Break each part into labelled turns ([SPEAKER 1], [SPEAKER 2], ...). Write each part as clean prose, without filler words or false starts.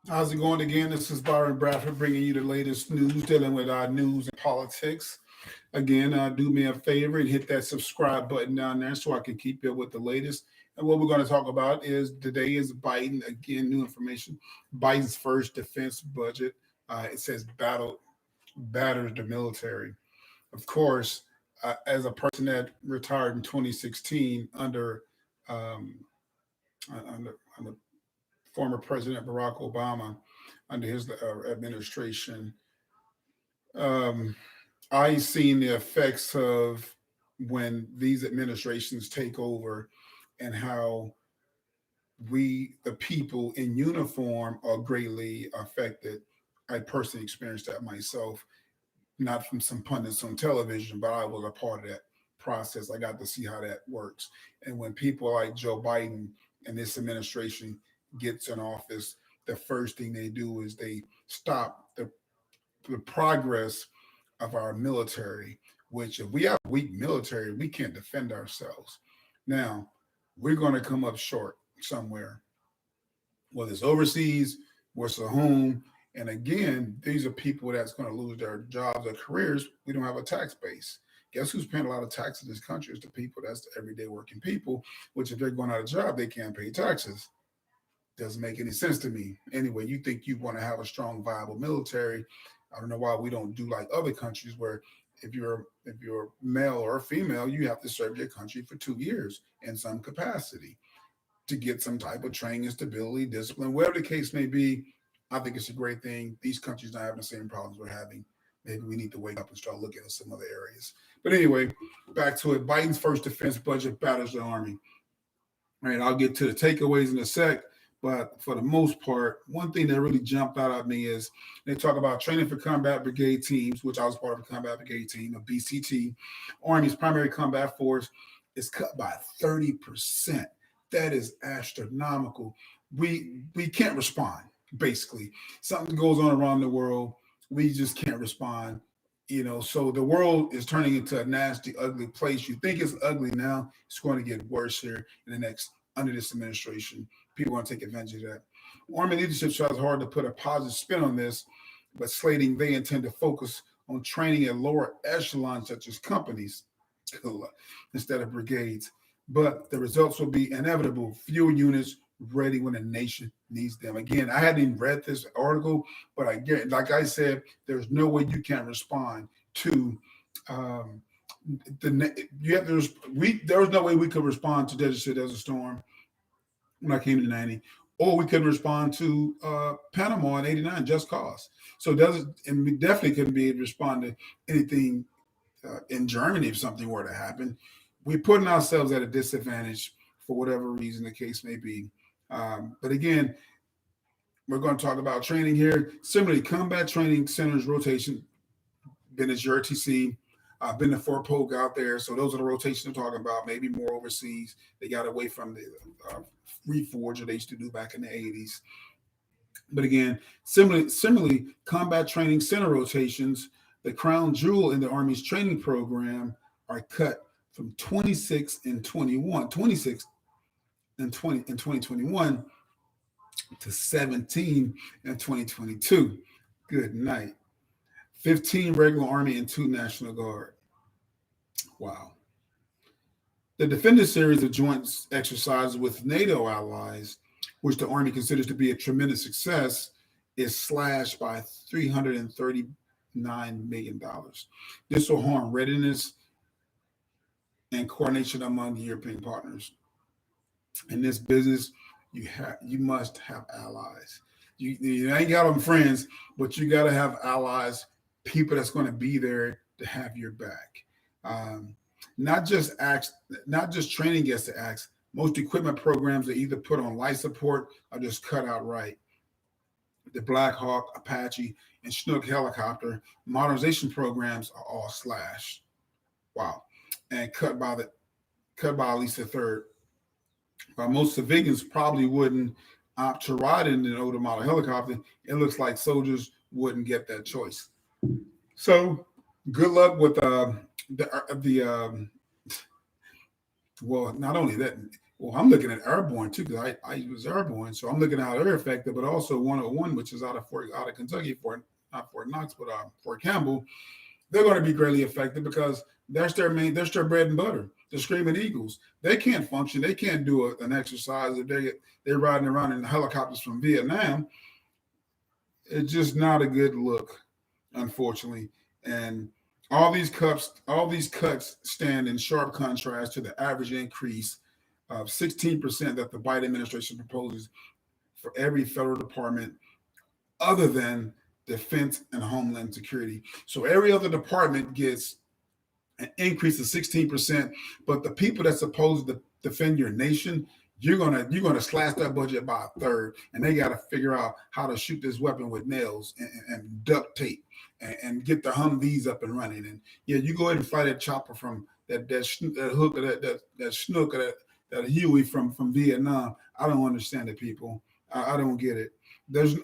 [SPEAKER 1] How's it going again? This is Byron Bradford bringing you the latest news dealing with our news and politics. Again, do me a favor and hit that subscribe button down there so I can keep you with the latest. And what we're going to talk about is today is Biden. Again, new information. Biden's first defense budget. It says batters the military. Of course, as a person that retired in 2016 um, under former President Barack Obama, under his administration, um, I seen the effects of when these administrations take over and how we, the people in uniform, are greatly affected. I personally experienced that myself, not from some pundits on television, but I was a part of that process. I got to see how that works. And when people like Joe Biden and this administration gets in office, the first thing they do is they stop the progress of our military, which if we have a weak military, we can't defend ourselves. Now, we're going to come up short somewhere, whether it's overseas, whether it's at home. And again, these are people that's going to lose their jobs, their careers. We don't have a tax base. Guess who's paying a lot of tax in this country? Is the people. That's the everyday working people, which if they're going out of job, they can't pay taxes. Doesn't make any sense to me. Anyway, you think you want to have a strong, viable military. I don't know why we don't do like other countries where if you're male or female, you have to serve your country for 2 years in some capacity to get some type of training, stability, discipline, whatever the case may be. I think it's a great thing. These countries not having the same problems we're having. Maybe we need to wake up and start looking at some other areas. But anyway, back to it. Biden's first defense budget batters the Army. All right, I'll get to the takeaways in a sec. But for the most part, one thing that really jumped out at me is they talk about training for combat brigade teams, which I was part of a combat brigade team, a BCT. Army's primary combat force is cut by 30%. That is astronomical. We can't respond, basically. Something goes on around the world, we just can't respond. So the world is turning into a nasty, ugly place. You think it's ugly now, it's going to get worse here in the next under this administration. People want to take advantage of that. Army leadership tries hard to put a positive spin on this, but slating they intend to focus on training at lower echelons such as companies instead of brigades. But the results will be inevitable. Fewer units ready when a nation needs them. Again, I hadn't even read this article, but I get, like I said, there's no way you can respond to um, you have to. There was no way we could respond to Desert Storm when I came to 90, or we couldn't respond to Panama in 89, just cause. So it doesn't, and we definitely couldn't be able to respond to anything in Germany if something were to happen. We're putting ourselves at a disadvantage for whatever reason the case may be. But again, we're going to talk about training here. Similarly, combat training centers rotation, been at your RTC, been to Fort Polk out there. So those are the rotations I'm talking about, maybe more overseas. They got away from the reforger they used to do back in the 80s. But again, similarly, combat training center rotations, the crown jewel in the Army's training program, are cut from 26 and 21, 26 and 20 in 2021 to 17 in 2022. Good night. 15 regular Army and 2 National Guard. Wow. The Defender series of joint exercises with NATO allies, which the Army considers to be a tremendous success, is slashed by $339 million. This will harm readiness and coordination among the European partners. In this business, you must have allies. You ain't got them friends, but you got to have allies, people that's going to be there to have your back. Um, not just training gets to axe. Most equipment programs are either put on life support or just cut outright. The Black Hawk, Apache, and Chinook helicopter modernization programs are all slashed. Wow, and cut by at least a third. While most civilians probably wouldn't opt to ride in an older model helicopter, it looks like soldiers wouldn't get that choice. So, good luck with the well. Not only that, Well, I'm looking at airborne too because I was airborne, so I'm looking at how they're affected, but also 101, which is out of Kentucky, not Fort Knox, but Fort Campbell. They're going to be greatly affected because that's their bread and butter. The Screaming Eagles, they can't function, they can't do an exercise if they're riding around in helicopters from Vietnam. It's just not a good look, unfortunately. And all these cuts stand in sharp contrast to the average increase of 16% that the Biden administration proposes for every federal department other than defense and homeland security. So every other department gets an increase of 16%, but the people that's supposed to defend your nation, you're gonna slash that budget by a third, and they got to figure out how to shoot this weapon with nails and duct tape and get the Humvees up and running. And yeah, you go ahead and fly that chopper from that hook or that snook or that Huey from Vietnam. I don't understand it, people. I don't get it. There's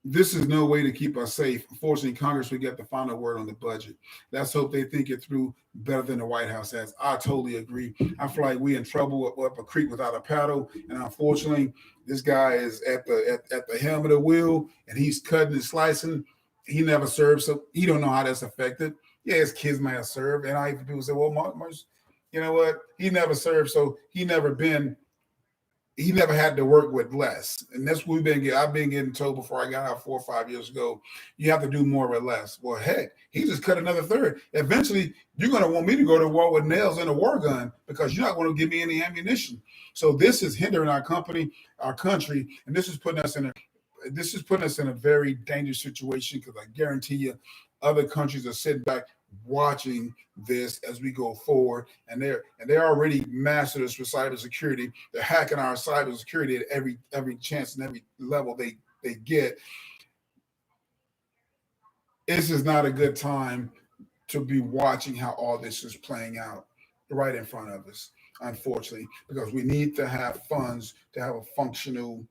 [SPEAKER 1] This is no way to keep us safe. Unfortunately, Congress will get the final word on the budget. Let's hope they think it through better than the White House has. I totally agree. I feel like we're in trouble up a creek without a paddle, and unfortunately, this guy is at the helm of the wheel, and he's cutting and slicing. He never served, so he don't know how that's affected. Yeah, his kids might have served, and I even people say, "Well, you know what? He never served, so he never had to work with less." And that's what I've been getting told before I got out 4 or 5 years ago. You have to do more with less. Well, heck, he just cut another third. Eventually, you're going to want me to go to war with nails and a war gun because you're not going to give me any ammunition. So this is hindering our country, and this is putting us in a very dangerous situation because I guarantee you other countries are sitting back watching this as we go forward, and they're already masters for cybersecurity. They're hacking our cybersecurity at every chance and every level they get. This is not a good time to be watching how all this is playing out right in front of us, unfortunately, because we need to have funds to have a functional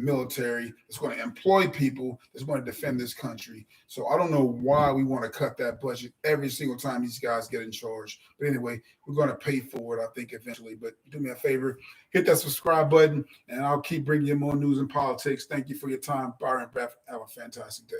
[SPEAKER 1] military that's going to employ people that's going to defend this country. So I don't know why we want to cut that budget every single time these guys get in charge. But anyway, we're going to pay for it, I think, eventually. But do me a favor, hit that subscribe button, and I'll keep bringing you more news and politics. Thank you for your time, Byron Breath. Have a fantastic day.